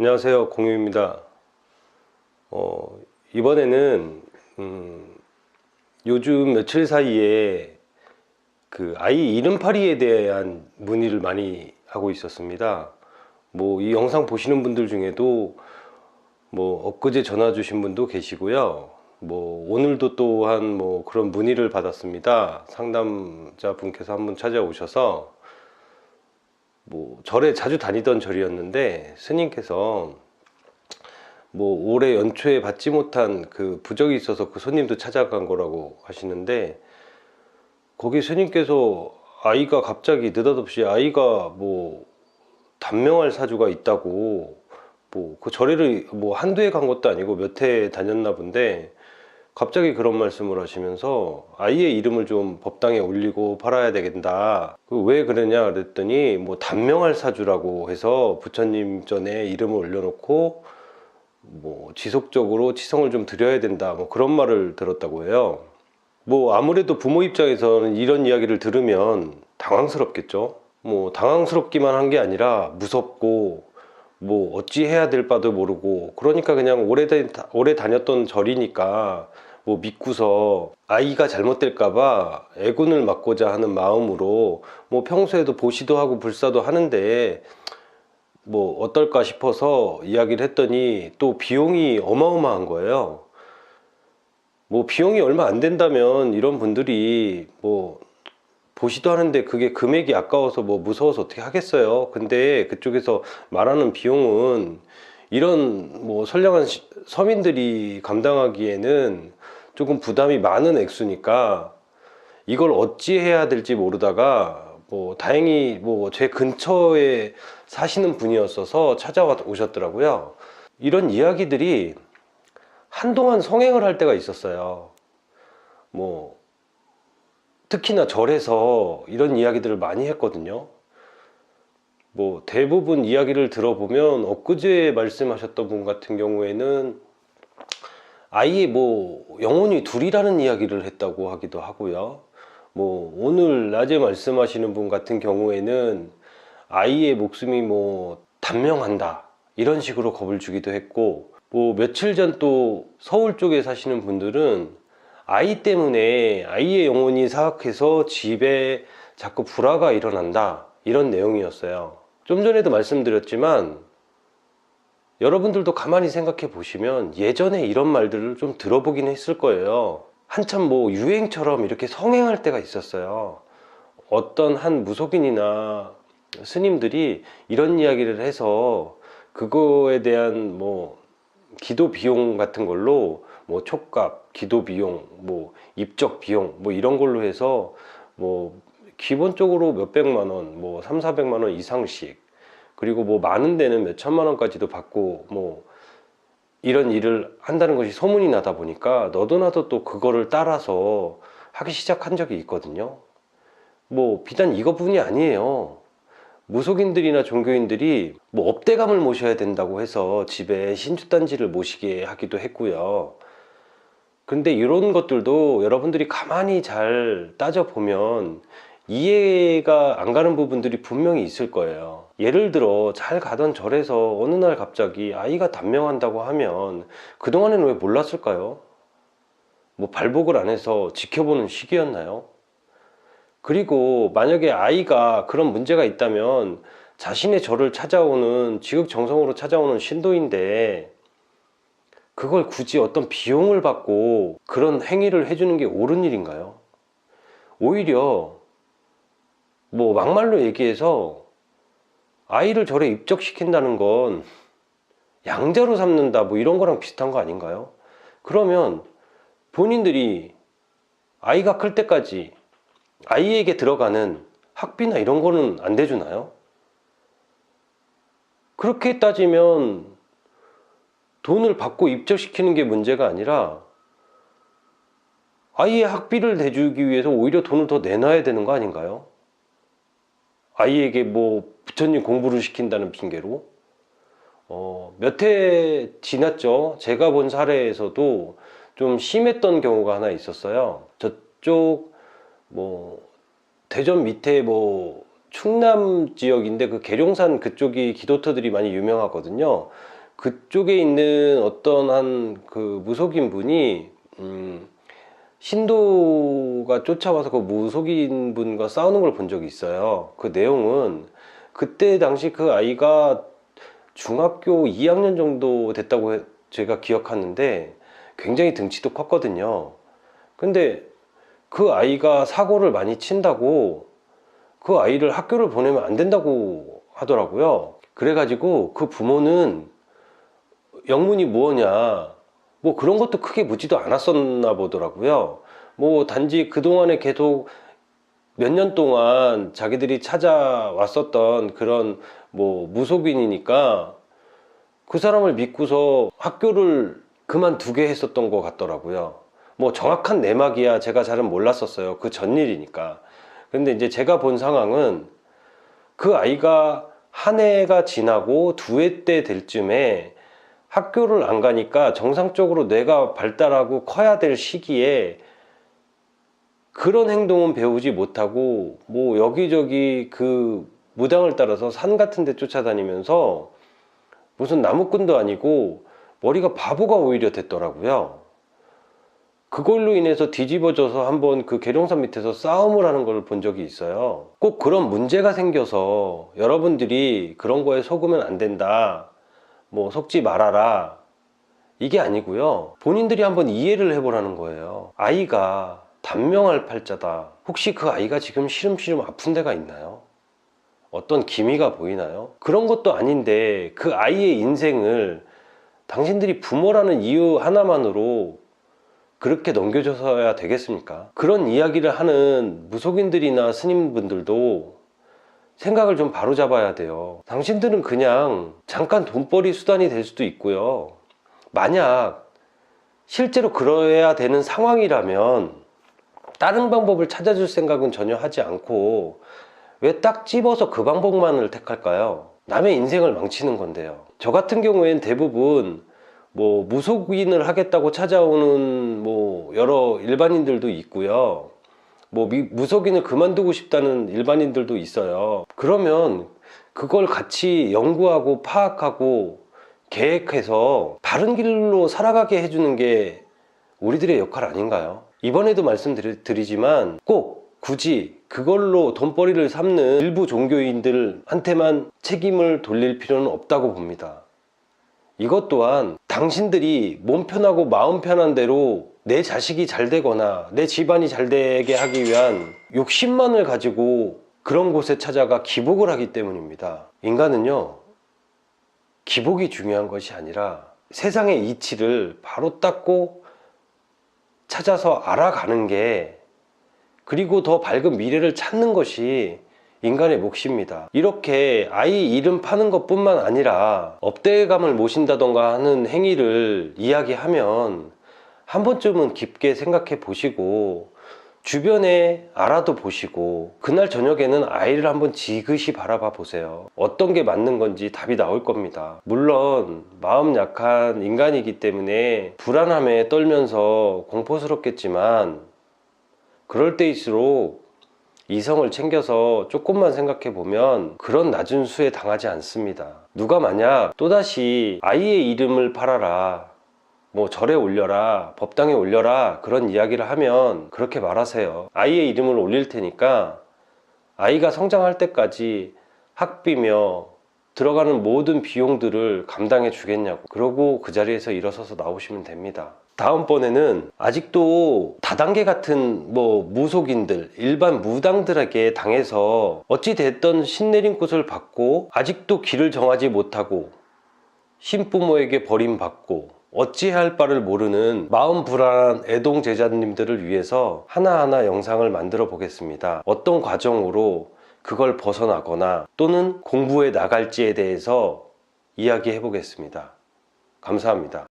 안녕하세요, 공유입니다. 이번에는 요즘 며칠 사이에 그 아이 이름팔이에 대한 문의를 많이 하고 있었습니다. 뭐 이 영상 보시는 분들 중에도 뭐 엊그제 전화 주신 분도 계시고요. 뭐 오늘도 또한 뭐 그런 문의를 받았습니다. 상담자 분께서 한 분 찾아오셔서 뭐 절에 자주 다니던 절이었는데 스님께서 뭐 올해 연초에 받지 못한 그 부적이 있어서 그 손님도 찾아간 거라고 하시는데, 거기 스님께서 아이가 갑자기 느닷없이 아이가 뭐 단명할 사주가 있다고, 뭐 그 절에를 뭐 한두 해 간 것도 아니고 몇 해 다녔나 본데 갑자기 그런 말씀을 하시면서 아이의 이름을 좀 법당에 올리고 팔아야 되겠다. 왜 그러냐 그랬더니 뭐 단명할 사주라고 해서 부처님 전에 이름을 올려놓고 뭐 지속적으로 치성을 좀 드려야 된다, 뭐 그런 말을 들었다고 해요. 뭐 아무래도 부모 입장에서는 이런 이야기를 들으면 당황스럽겠죠. 뭐 당황스럽기만 한 게 아니라 무섭고 뭐 어찌 해야 될 바도 모르고, 그러니까 그냥 오래 다녔던 절이니까 뭐 믿고서 아이가 잘못될까봐 애군을 막고자 하는 마음으로 뭐 평소에도 보시도 하고 불사도 하는데 뭐 어떨까 싶어서 이야기를 했더니 또 비용이 어마어마한 거예요. 뭐 비용이 얼마 안 된다면 이런 분들이 뭐 보시도 하는데 그게 금액이 아까워서 뭐 무서워서 어떻게 하겠어요. 근데 그쪽에서 말하는 비용은 이런 뭐 선량한 서민들이 감당하기에는 조금 부담이 많은 액수니까 이걸 어찌 해야 될지 모르다가 뭐 다행히 뭐 제 근처에 사시는 분이었어서 찾아와 오셨더라고요. 이런 이야기들이 한동안 성행을 할 때가 있었어요. 뭐 특히나 절에서 이런 이야기들을 많이 했거든요. 뭐 대부분 이야기를 들어보면 엊그제 말씀하셨던 분 같은 경우에는 아예 뭐 영혼이 둘이라는 이야기를 했다고 하기도 하고요. 뭐 오늘 낮에 말씀하시는 분 같은 경우에는 아이의 목숨이 뭐 단명한다 이런 식으로 겁을 주기도 했고, 뭐 며칠 전 또 서울 쪽에 사시는 분들은 아이 때문에 아이의 영혼이 사악해서 집에 자꾸 불화가 일어난다 이런 내용이었어요. 좀 전에도 말씀드렸지만 여러분들도 가만히 생각해 보시면 예전에 이런 말들을 좀 들어보긴 했을 거예요. 한참 뭐 유행처럼 이렇게 성행할 때가 있었어요. 어떤 한 무속인이나 스님들이 이런 이야기를 해서 그거에 대한 뭐 기도 비용 같은 걸로 뭐 촉값, 기도 비용, 뭐 입적 비용 뭐 이런 걸로 해서 뭐 기본적으로 몇백만 원, 뭐 3, 400만 원 이상씩, 그리고 뭐 많은 데는 몇 천만 원까지도 받고 뭐 이런 일을 한다는 것이 소문이 나다 보니까 너도 나도 또 그거를 따라서 하기 시작한 적이 있거든요. 뭐 비단 이것뿐이 아니에요. 무속인들이나 종교인들이 뭐 업대감을 모셔야 된다고 해서 집에 신주단지를 모시게 하기도 했고요. 근데 이런 것들도 여러분들이 가만히 잘 따져보면 이해가 안 가는 부분들이 분명히 있을 거예요. 예를 들어 잘 가던 절에서 어느 날 갑자기 아이가 단명한다고 하면 그동안에는 왜 몰랐을까요? 뭐 발복을 안 해서 지켜보는 시기였나요? 그리고 만약에 아이가 그런 문제가 있다면 자신의 절을 찾아오는 지극정성으로 찾아오는 신도인데 그걸 굳이 어떤 비용을 받고 그런 행위를 해주는 게 옳은 일인가요? 오히려 뭐 막말로 얘기해서 아이를 절에 입적시킨다는 건 양자로 삼는다 뭐 이런 거랑 비슷한 거 아닌가요? 그러면 본인들이 아이가 클 때까지 아이에게 들어가는 학비나 이런 거는 안 대주나요? 그렇게 따지면 돈을 받고 입적시키는 게 문제가 아니라 아이의 학비를 대주기 위해서 오히려 돈을 더 내놔야 되는 거 아닌가요? 아이에게 뭐 부처님 공부를 시킨다는 핑계로 몇 해 지났죠. 제가 본 사례에서도 좀 심했던 경우가 하나 있었어요. 저쪽 뭐 대전 밑에 뭐 충남 지역인데 그 계룡산 그쪽이 기도터들이 많이 유명하거든요. 그쪽에 있는 어떤 한 그 무속인 분이 신도가 쫓아와서 그 무속인 분과 싸우는 걸 본 적이 있어요. 그 내용은 그때 당시 그 아이가 중학교 2학년 정도 됐다고 제가 기억하는데 굉장히 등치도 컸거든요. 근데 그 아이가 사고를 많이 친다고 그 아이를 학교를 보내면 안 된다고 하더라고요. 그래가지고 그 부모는 영문이 뭐냐 뭐 그런 것도 크게 묻지도 않았었나 보더라고요. 뭐 단지 그동안에 계속 몇 년 동안 자기들이 찾아왔었던 그런 뭐 무속인이니까 그 사람을 믿고서 학교를 그만두게 했었던 것 같더라고요. 뭐 정확한 내막이야 제가 잘은 몰랐었어요. 그 전일이니까. 근데 이제 제가 본 상황은 그 아이가 한 해가 지나고 두 해 때 될 쯤에 학교를 안 가니까 정상적으로 뇌가 발달하고 커야 될 시기에 그런 행동은 배우지 못하고 뭐 여기저기 그 무당을 따라서 산 같은 데 쫓아다니면서 무슨 나무꾼도 아니고 머리가 바보가 오히려 됐더라고요. 그걸로 인해서 뒤집어져서 한번 그 계룡산 밑에서 싸움을 하는 걸 본 적이 있어요. 꼭 그런 문제가 생겨서 여러분들이 그런 거에 속으면 안 된다, 뭐 속지 말아라, 이게 아니고요. 본인들이 한번 이해를 해보라는 거예요. 아이가 단명할 팔자다. 혹시 그 아이가 지금 시름시름 아픈 데가 있나요? 어떤 기미가 보이나요? 그런 것도 아닌데 그 아이의 인생을 당신들이 부모라는 이유 하나만으로 그렇게 넘겨줘서야 되겠습니까? 그런 이야기를 하는 무속인들이나 스님분들도 생각을 좀 바로잡아야 돼요. 당신들은 그냥 잠깐 돈벌이 수단이 될 수도 있고요. 만약 실제로 그러해야 되는 상황이라면 다른 방법을 찾아줄 생각은 전혀 하지 않고 왜 딱 집어서 그 방법만을 택할까요? 남의 인생을 망치는 건데요. 저 같은 경우엔 대부분 뭐 무속인을 하겠다고 찾아오는 뭐 여러 일반인들도 있고요. 뭐 무속인을 그만두고 싶다는 일반인들도 있어요. 그러면 그걸 같이 연구하고 파악하고 계획해서 바른 길로 살아가게 해주는 게 우리들의 역할 아닌가요? 이번에도 말씀드리지만 꼭 굳이 그걸로 돈벌이를 삼는 일부 종교인들한테만 책임을 돌릴 필요는 없다고 봅니다. 이것 또한 당신들이 몸 편하고 마음 편한 대로 내 자식이 잘 되거나 내 집안이 잘 되게 하기 위한 욕심만을 가지고 그런 곳에 찾아가 기복을 하기 때문입니다. 인간은요, 기복이 중요한 것이 아니라 세상의 이치를 바로 닦고 찾아서 알아가는 게, 그리고 더 밝은 미래를 찾는 것이 인간의 몫입니다. 이렇게 아이 이름 파는 것 뿐만 아니라 업대감을 모신다던가 하는 행위를 이야기하면 한 번쯤은 깊게 생각해 보시고 주변에 알아도 보시고 그날 저녁에는 아이를 한번 지그시 바라봐 보세요. 어떤 게 맞는 건지 답이 나올 겁니다. 물론 마음 약한 인간이기 때문에 불안함에 떨면서 공포스럽겠지만 그럴 때일수록 이성을 챙겨서 조금만 생각해 보면 그런 낮은 수에 당하지 않습니다. 누가 만약 또다시 아이의 이름을 팔아라, 뭐 절에 올려라, 법당에 올려라, 그런 이야기를 하면 그렇게 말하세요. 아이의 이름을 올릴 테니까 아이가 성장할 때까지 학비며 들어가는 모든 비용들을 감당해 주겠냐고, 그러고 그 자리에서 일어서서 나오시면 됩니다. 다음번에는 아직도 다단계 같은 뭐 무속인들, 일반 무당들에게 당해서 어찌 됐던 신내림꽃을 받고 아직도 길을 정하지 못하고 신부모에게 버림받고 어찌할 바를 모르는 마음 불안한 애동 제자님들을 위해서 하나하나 영상을 만들어 보겠습니다. 어떤 과정으로 그걸 벗어나거나 또는 공부해 나갈지에 대해서 이야기해 보겠습니다. 감사합니다.